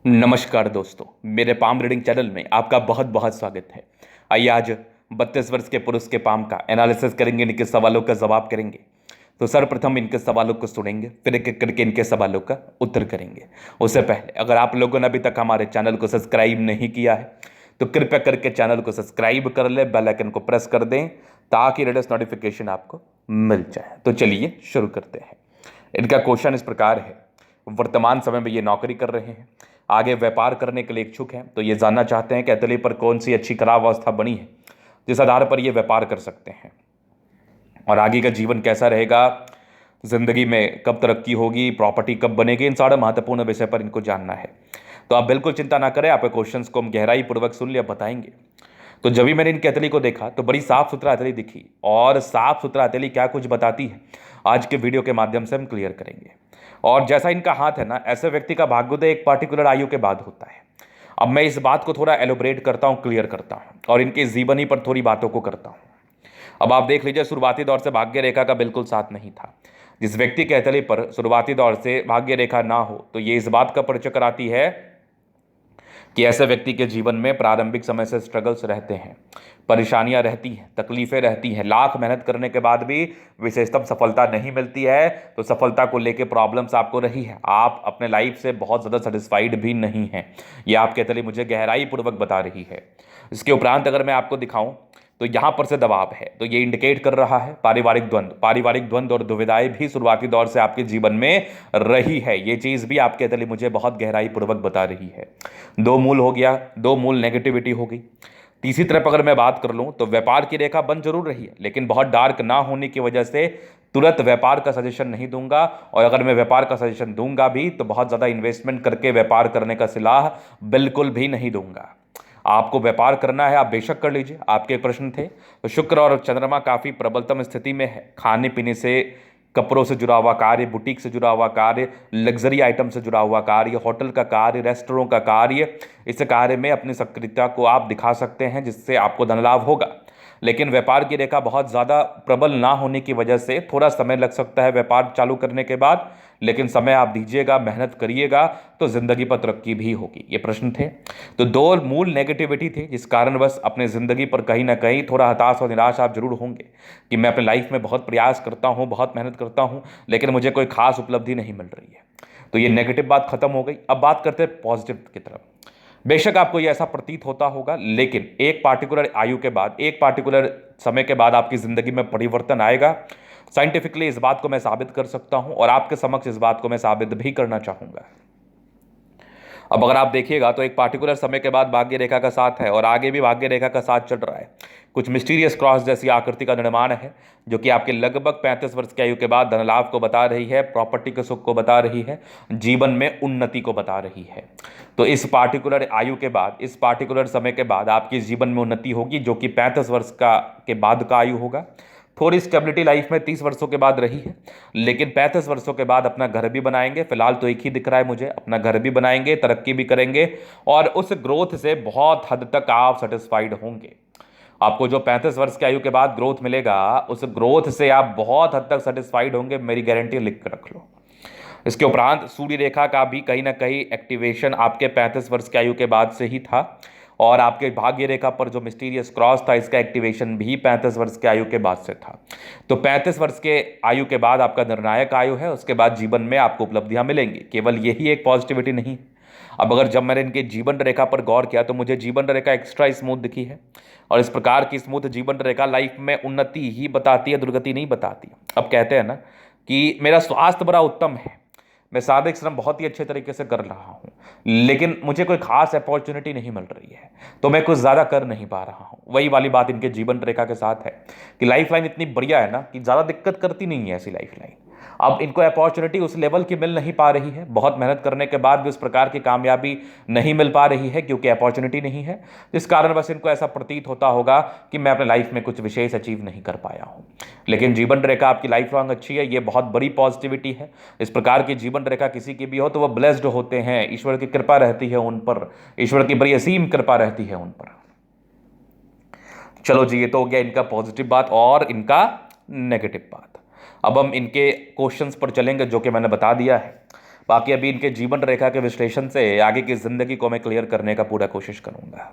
नमस्कार दोस्तों, मेरे पाम रीडिंग चैनल में आपका बहुत बहुत स्वागत है। आइए आज 32 वर्ष के पुरुष के पाम का एनालिसिस करेंगे, इनके सवालों का जवाब करेंगे। तो सर्वप्रथम इनके सवालों को सुनेंगे, फिर एक एक करके इनके सवालों का उत्तर करेंगे। उससे पहले अगर आप लोगों ने अभी तक हमारे चैनल को सब्सक्राइब नहीं किया है तो कृपया करके चैनल को सब्सक्राइब कर ले, बेल आइकन को प्रेस कर दें ताकि लेटेस्ट नोटिफिकेशन आपको मिल जाए। तो चलिए शुरू करते हैं। इनका क्वेश्चन इस प्रकार है, वर्तमान समय में ये नौकरी कर रहे हैं, आगे व्यापार करने के लिए इच्छुक हैं। तो ये जानना चाहते हैं कि अतुल्य पर कौन सी अच्छी खराब अवस्था बनी है जिस आधार पर ये व्यापार कर सकते हैं, और आगे का जीवन कैसा रहेगा, जिंदगी में कब तरक्की होगी, प्रॉपर्टी कब बनेगी, इन सारे महत्वपूर्ण विषय पर इनको जानना है। तो आप बिल्कुल चिंता ना करें, आपके क्वेश्चंस को हम गहराई पूर्वक सुन लिया बताएंगे। तो जब भी मैंने इनकी हथेली को देखा तो बड़ी साफ सुथरा हथेली दिखी, और साफ सुथरा हथेली क्या कुछ बताती है आज के वीडियो के माध्यम से हम क्लियर करेंगे। और जैसा इनका हाथ है ना, ऐसे व्यक्ति का भाग्योदय एक पार्टिकुलर आयु के बाद होता है। अब मैं इस बात को थोड़ा एलोबरेट करता हूँ, क्लियर करता हूँ, और इनके जीवनी पर थोड़ी बातों को करता हूँ। अब आप देख लीजिए, शुरुआती दौर से भाग्य रेखा का बिल्कुल साथ नहीं था। जिस व्यक्ति के हथेली पर शुरुआती दौर से भाग्य रेखा ना हो तो ये इस बात का परिचय कराती है कि ऐसे व्यक्ति के जीवन में प्रारंभिक समय से स्ट्रगल्स रहते हैं, परेशानियां रहती हैं, तकलीफें रहती हैं, लाख मेहनत करने के बाद भी विशेषतम सफलता नहीं मिलती है। तो सफलता को लेके प्रॉब्लम्स आपको रही है, आप अपने लाइफ से बहुत ज़्यादा सेटिस्फाइड भी नहीं हैं, ये आपके तले मुझे गहराई पूर्वक बता रही है। इसके उपरांत अगर मैं आपको दिखाऊं तो यहाँ पर से दबाव है, तो ये इंडिकेट कर रहा है पारिवारिक द्वंद्व और दुविधाएं भी शुरुआती दौर से आपके जीवन में रही है। ये चीज़ भी आपके तले मुझे बहुत गहराई पूर्वक बता रही है। दो मूल हो गया, दो मूल नेगेटिविटी हो गई। तीसरी तरफ अगर मैं बात कर लूँ तो व्यापार की रेखा बन जरूर रही है, लेकिन बहुत डार्क ना होने की वजह से तुरंत व्यापार का सजेशन नहीं दूंगा, और अगर मैं व्यापार का सजेशन दूंगा भी तो बहुत ज़्यादा इन्वेस्टमेंट करके व्यापार करने का सलाह बिल्कुल भी नहीं दूंगा। आपको व्यापार करना है, आप बेशक कर लीजिए। आपके प्रश्न थे, तो शुक्र और चंद्रमा काफ़ी प्रबलतम स्थिति में है। खाने पीने से, कपड़ों से जुड़ा हुआ कार्य, बुटीक से जुड़ा हुआ कार्य, लग्जरी आइटम से जुड़ा हुआ कार्य, होटल का कार्य, रेस्टोरेंट का कार्य, इस कार्य में अपनी सक्रियता को आप दिखा सकते हैं जिससे आपको धन लाभ होगा। लेकिन व्यापार की रेखा बहुत ज़्यादा प्रबल ना होने की वजह से थोड़ा समय लग सकता है व्यापार चालू करने के बाद, लेकिन समय आप दीजिएगा, मेहनत करिएगा तो जिंदगी पर तरक्की भी होगी। ये प्रश्न थे। तो दो मूल नेगेटिविटी थी जिस कारण बस अपने ज़िंदगी पर कहीं ना कहीं थोड़ा हताश और निराश आप जरूर होंगे कि मैं अपनी लाइफ में बहुत प्रयास करता हूँ, बहुत मेहनत करता हूँ, लेकिन मुझे कोई खास उपलब्धि नहीं मिल रही है। तो ये नेगेटिव बात खत्म हो गई। अब बात करते हैं पॉजिटिव की तरफ। बेशक आपको ये ऐसा प्रतीत होता होगा, लेकिन एक पार्टिकुलर आयु के बाद, एक पार्टिकुलर समय के बाद आपकी ज़िंदगी में परिवर्तन आएगा। साइंटिफिकली इस बात को मैं साबित कर सकता हूं, और आपके समक्ष इस बात को मैं साबित भी करना चाहूंगा। अब अगर आप देखिएगा तो एक पार्टिकुलर समय के बाद भाग्य रेखा का साथ है, और आगे भी भाग्य रेखा का साथ चल रहा है। कुछ मिस्टीरियस क्रॉस जैसी आकृति का निर्माण है जो कि आपके लगभग 35 वर्ष की आयु के बाद धन लाभ को बता रही है, प्रॉपर्टी के सुख को बता रही है, जीवन में उन्नति को बता रही है। तो इस पार्टिकुलर आयु के बाद, इस पार्टिकुलर समय के बाद आपके जीवन में उन्नति होगी, जो कि 35 वर्ष का के बाद का आयु होगा। थोड़ी स्टेबिलिटी लाइफ में 30 वर्षों के बाद रही है, लेकिन 35 वर्षों के बाद अपना घर भी बनाएंगे। फिलहाल तो एक ही दिख रहा है मुझे, अपना घर भी बनाएंगे, तरक्की भी करेंगे, और उस ग्रोथ से बहुत हद तक आप सेटिस्फाइड होंगे। आपको जो 35 वर्ष की आयु के बाद ग्रोथ मिलेगा, उस ग्रोथ से आप बहुत हद तक सेटिस्फाइड होंगे, मेरी गारंटी लिख कर रख लो। इसके उपरांत सूर्य रेखा का भी कहीं ना कहीं एक्टिवेशन आपके 35 वर्ष की आयु के बाद से ही था, और आपके भाग्य रेखा पर जो मिस्टीरियस क्रॉस था, इसका एक्टिवेशन भी 35 वर्ष के आयु के बाद से था। तो 35 वर्ष के आयु के बाद आपका निर्णायक आयु है, उसके बाद जीवन में आपको उपलब्धियां मिलेंगी। केवल यही एक पॉजिटिविटी नहीं। अब अगर जब मैंने इनके जीवन रेखा पर गौर किया तो मुझे जीवन रेखा एक्स्ट्रा स्मूथ दिखी है, और इस प्रकार की स्मूथ जीवन रेखा लाइफ में उन्नति ही बताती है, दुर्गति नहीं बताती। अब कहते हैं ना कि मेरा स्वास्थ्य बड़ा उत्तम है, मैं शारीरिक श्रम बहुत ही अच्छे तरीके से कर रहा हूँ, लेकिन मुझे कोई खास अपॉर्चुनिटी नहीं मिल रही है, तो मैं कुछ ज़्यादा कर नहीं पा रहा हूँ। वही वाली बात इनके जीवन रेखा के साथ है कि लाइफ लाइन इतनी बढ़िया है ना कि ज़्यादा दिक्कत करती नहीं है ऐसी लाइफ लाइन। अब इनको अपॉर्चुनिटी उस लेवल की मिल नहीं पा रही है, बहुत मेहनत करने के बाद भी उस प्रकार की कामयाबी नहीं मिल पा रही है क्योंकि अपॉर्चुनिटी नहीं है, जिस कारण बस इनको ऐसा प्रतीत होता होगा कि मैं अपने लाइफ में कुछ विशेष अचीव नहीं कर पाया हूँ। लेकिन जीवन रेखा आपकी लाइफ लॉन्ग अच्छी है, ये बहुत बड़ी पॉजिटिविटी है। इस प्रकार की जीवन रेखा किसी की भी हो तो वह ब्लेस्ड होते हैं, ईश्वर की कृपा रहती है उन पर, ईश्वर की बड़ी असीम कृपा रहती है उन पर। चलो जी, ये तो हो गया इनका पॉजिटिव बात और इनका नेगेटिव बात। अब हम इनके क्वेश्चंस पर चलेंगे जो कि मैंने बता दिया है। बाकी अभी इनके जीवन रेखा के विश्लेषण से आगे की जिंदगी को मैं क्लियर करने का पूरा कोशिश करूंगा।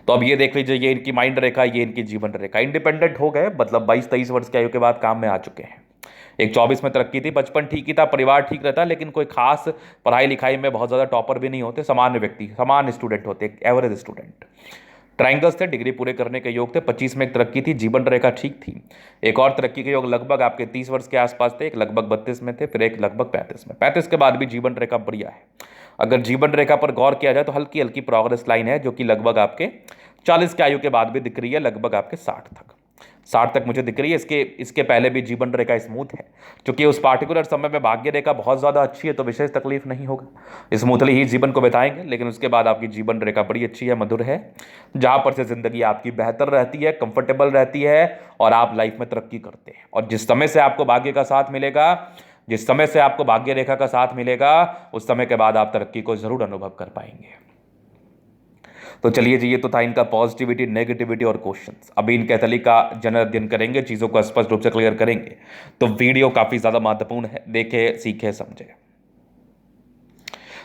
तो अब ये देख लीजिए, ये इनकी माइंड रेखा, ये इनकी जीवन रेखा। इंडिपेंडेंट हो गए, मतलब 22-23 वर्ष की आयु के बाद काम में आ चुके हैं। एक 24 में तरक्की थी, बचपन ठीक ही था, परिवार ठीक रहता, लेकिन कोई खास पढ़ाई लिखाई में बहुत ज़्यादा टॉपर भी नहीं होते, सामान्य व्यक्ति, सामान्य स्टूडेंट होते, एवरेज स्टूडेंट। ट्राइंगल्स थे, डिग्री पूरे करने के योग थे। 25 में एक तरक्की थी, जीवन रेखा ठीक थी। एक और तरक्की के योग लगभग आपके 30 वर्ष के आसपास थे, एक लगभग 32 में थे, फिर एक लगभग 35 में। 35 के बाद भी जीवन रेखा बढ़िया है। अगर जीवन रेखा पर गौर किया जाए तो हल्की हल्की प्रोग्रेस लाइन है, जो कि लगभग आपके 40 की आयु के बाद भी दिख रही है, लगभग आपके 60 तक मुझे दिख रही है। इसके पहले भी जीवन रेखा स्मूथ है, क्योंकि उस पार्टिकुलर समय में भाग्य रेखा बहुत ज़्यादा अच्छी है, तो विशेष तकलीफ नहीं होगा, स्मूथली ही जीवन को बिताएंगे। लेकिन उसके बाद आपकी जीवन रेखा बड़ी अच्छी है, मधुर है, जहाँ पर से जिंदगी आपकी बेहतर रहती है, कंफर्टेबल रहती है, और आप लाइफ में तरक्की करते हैं। और जिस समय से आपको भाग्य का साथ मिलेगा, जिस समय से आपको भाग्य रेखा का साथ मिलेगा, उस समय के बाद आप तरक्की को जरूर अनुभव कर पाएंगे। तो चलिए जी, ये तो था इनका पॉजिटिविटी, नेगेटिविटी और क्वेश्चंस। अभी इनके कैथली का जन अध्ययन करेंगे, चीज़ों को स्पष्ट रूप से क्लियर करेंगे। तो वीडियो काफ़ी ज़्यादा महत्वपूर्ण है, देखे, सीखे, समझे।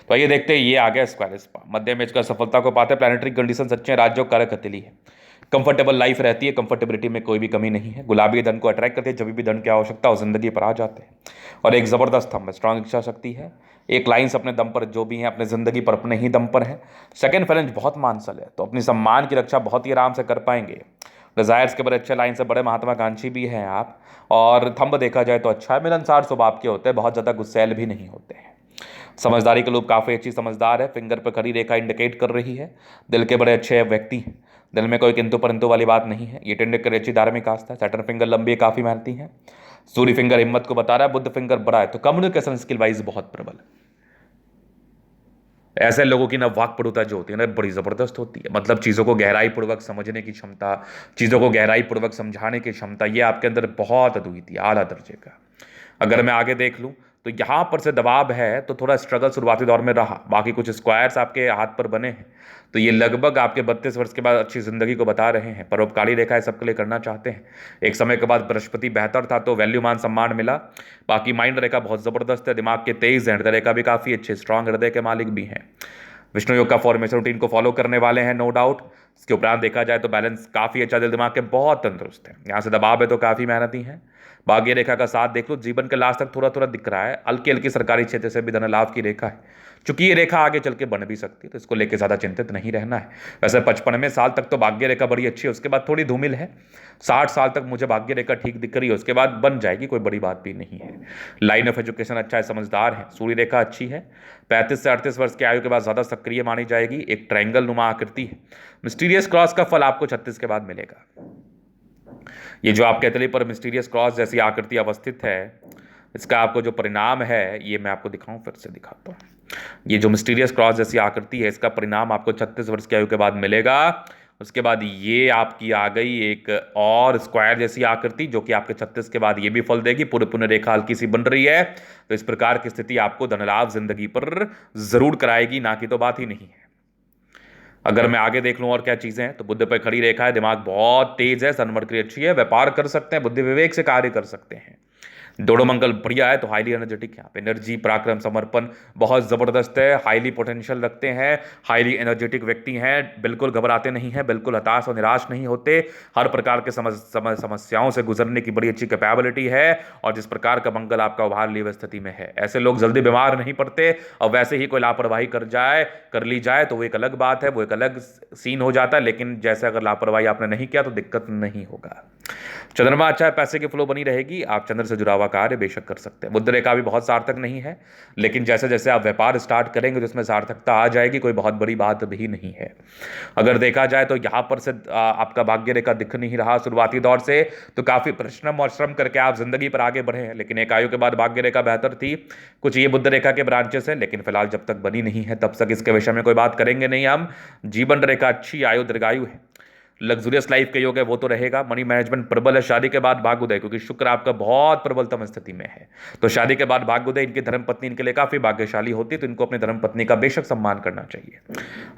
तो आइए देखते हैं, ये आ गया स्क्वायर स्पा। मध्य में इसका सफलता को पाते, प्लानिटरी कंडीशन अच्छे हैं, राज्यों कारक हथेली है, कंफर्टेबल लाइफ रहती है, कंफर्टेबिलिटी में कोई भी कमी नहीं है। गुलाबी धन को अट्रैक्ट करती है, जब भी धन की आवश्यकता हो जिंदगी पर आ जाते हैं। और एक ज़बरदस्त हम स्ट्रांग इच्छा शक्ति है, एक लाइन्स अपने दम पर जो भी हैं, अपने ज़िंदगी पर अपने ही दम पर हैं। सेकेंड फैलेंज बहुत मानसल है, तो अपनी सम्मान की रक्षा बहुत ही आराम से कर पाएंगे। डिजायर्स के बड़े अच्छे लाइन से, बड़े महात्माकांक्षी भी हैं आप। और थंब देखा जाए तो अच्छा है, मिलनसार स्वभाव के होते हैं, बहुत ज़्यादा गुस्सैल भी नहीं होते हैं। समझदारी के लोग काफ़ी अच्छी समझदार है, फिंगर पर खड़ी रेखा इंडिकेट कर रही है। दिल के बड़े अच्छे व्यक्ति हैं, दिल में कोई किंतु परंतु वाली बात नहीं है। ये टेंडर कर अच्छी धार्मिक आस्था है। सैटर्न फिंगर लंबी है, काफ़ी मेहनती है। सूर्य फिंगर हिम्मत को बता रहा है, बुद्ध फिंगर बड़ा है, तो कम्युनिकेशन स्किल वाइज बहुत प्रबल है। ऐसे लोगों की ना वाक्पटुता जो होती है ना, बड़ी ज़बरदस्त होती है। मतलब चीज़ों को गहराई पूर्वक समझने की क्षमता, चीज़ों को गहराई पूर्वक समझाने की क्षमता, ये आपके अंदर बहुत अद्वितीय, आला दर्जे का। अगर मैं आगे देख लूँ तो यहाँ पर से दबाव है, तो थोड़ा स्ट्रगल शुरुआती दौर में रहा। बाकी कुछ स्क्वायर्स आपके हाथ पर बने हैं, तो ये लगभग आपके 32 वर्ष के बाद अच्छी जिंदगी को बता रहे हैं। परोपकारी रेखा सबके लिए करना चाहते हैं। एक समय के बाद बृहस्पति बेहतर था, तो वैल्यू मान सम्मान मिला। बाकी माइंड रेखा बहुत ज़बरदस्त है, दिमाग के तेज हैं, हृदय रेखा भी काफ़ी अच्छे, स्ट्रांग हृदय के मालिक भी हैं। विष्णु योग का फॉर्मेशन रूटीन को फॉलो करने वाले हैं, नो डाउट। इसके उपरांत देखा जाए तो बैलेंस काफ़ी अच्छा, दिल दिमाग के बहुत तंदुरुस्त है। यहाँ से दबाव है तो काफ़ी मेहनती है। भाग्य रेखा का साथ देख लो, जीवन के लास्ट तक थोड़ा थोड़ा दिख रहा है। हल्की हल्की सरकारी क्षेत्र से भी धन लाभ की रेखा है, चूंकि ये रेखा आगे चल के बन भी सकती है, तो इसको लेकर ज़्यादा चिंतित नहीं रहना है। वैसे 55वें साल तक तो भाग्य रेखा बड़ी अच्छी है, उसके बाद थोड़ी धूमिल है। 60 साल तक मुझे भाग्य रेखा ठीक दिख रही है, उसके बाद बन जाएगी, कोई बड़ी बात भी नहीं है। लाइन ऑफ एजुकेशन अच्छा है, समझदार है। सूर्य रेखा अच्छी है, 35 से 38 वर्ष की आयु के बाद ज़्यादा सक्रिय मानी जाएगी। एक ट्रायंगल नुमा आकृति है। मिस्टीरियस क्रॉस का फल आपको 36 के बाद मिलेगा। ये जो आपके तले पर मिस्टीरियस क्रॉस जैसी आकृति अवस्थित है, इसका आपको जो परिणाम है, ये मैं आपको दिखाऊं, फिर से दिखाता हूँ। ये जो मिस्टीरियस क्रॉस जैसी आकृति है, इसका परिणाम आपको 36 वर्ष की आयु के बाद मिलेगा। उसके बाद ये आपकी आ गई एक और स्क्वायर जैसी आकृति, जो कि आपके 36 के बाद ये भी फल देगी। पूरे पुण्य रेखा हल्की सी बन रही है, तो इस प्रकार की स्थिति आपको धनलाभ जिंदगी पर जरूर कराएगी, ना कि तो बात ही नहीं है। अगर मैं आगे देख लूं और क्या चीजें हैं, तो बुद्ध पर खड़ी रेखा है, दिमाग बहुत तेज है, सन्मर्क्री अच्छी है, व्यापार कर सकते हैं, बुद्धि विवेक से कार्य कर सकते हैं। दोनों मंगल बढ़िया है, तो हाईली एनर्जेटिक है। आप एनर्जी, पराक्रम, समर्पण बहुत ज़बरदस्त है, हाईली पोटेंशियल रखते हैं, हाईली एनर्जेटिक व्यक्ति हैं, बिल्कुल घबराते नहीं हैं, बिल्कुल हताश और निराश नहीं होते। हर प्रकार के समस्याओं से गुजरने की बड़ी अच्छी कैपेबिलिटी है। और जिस प्रकार का मंगल आपका उभार ली हुई स्थिति में है, ऐसे लोग जल्दी बीमार नहीं पड़ते। और वैसे ही कोई लापरवाही कर ली जाए तो वो एक अलग बात है, वो एक अलग सीन हो जाता है। लेकिन जैसे अगर लापरवाही आपने नहीं किया तो दिक्कत नहीं होगा। चंद्रमा अच्छा है, पैसे की फ्लो बनी रहेगी। आप चंद्र से जुड़ा हुआ कार्य बेशक कर सकते हैं। बुध रेखा भी बहुत सार्थक नहीं है, लेकिन जैसे जैसे आप व्यापार स्टार्ट करेंगे तो उसमें सार्थकता आ जाएगी, कोई बहुत बड़ी बात भी नहीं है। अगर देखा जाए तो यहाँ पर से आपका भाग्य रेखा दिख नहीं रहा शुरुआती दौर से, तो काफ़ी परिश्रम और श्रम करके आप जिंदगी पर आगे बढ़े हैं। लेकिन एक आयु के बाद भाग्य रेखा बेहतर थी। कुछ ये बुध रेखा के ब्रांचेस हैं, लेकिन फिलहाल जब तक बनी नहीं है तब तक इसके विषय में कोई बात करेंगे नहीं हम। जीवन रेखा अच्छी, आयु दीर्घायु है। लग्जूरियस लाइफ के योग है वो तो रहेगा। मनी मैनेजमेंट प्रबल है। शादी के बाद भाग्योदय, क्योंकि शुक्र आपका बहुत प्रबलतम स्थिति में है, तो शादी के बाद भाग्योदय इनकी धर्मपत्नी इनके लिए काफी भाग्यशाली होती है, तो इनको अपनी धर्मपत्नी का बेशक सम्मान करना चाहिए।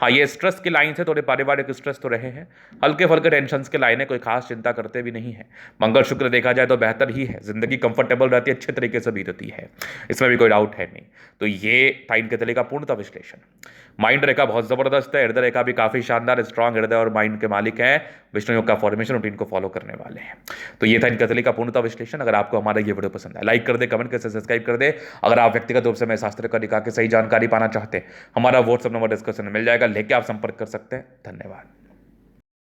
हाँ, ये स्ट्रेस की लाइन से थोड़े पारिवारिक स्ट्रेस तो रहे हैं, हल्के फुल्के टेंशन के लाइन है, कोई खास चिंता करते भी नहीं है। मंगल शुक्र देखा जाए तो बेहतर ही है, जिंदगी कंफर्टेबल रहती है, अच्छे तरीके से बीतती है, इसमें भी कोई डाउट है नहीं। तो ये था इनके तले का पूर्णतः विश्लेषण। माइंड रेखा बहुत जबरदस्त है, हृदय रेखा भी काफी शानदार, स्ट्रांग हृदय और माइंड के मालिक हैं, विष्णु योग का फॉर्मेशन रूटीन को फॉलो करने वाले हैं। तो ये था इनके तले का पूर्णतः विश्लेषण। अगर आपको हमारा ये वीडियो पसंद है, लाइक कर दे, कमेंट कर, सब्सक्राइब कर दे। अगर आप व्यक्तिगत रूप से मैं शास्त्र का दिखा के सही जानकारी पाना चाहते हैं, हमारा व्हाट्सएप नंबर डिस्क्रिप्शन में मिल जाएगा, लेके आप संपर्क कर सकते हैं। धन्यवाद।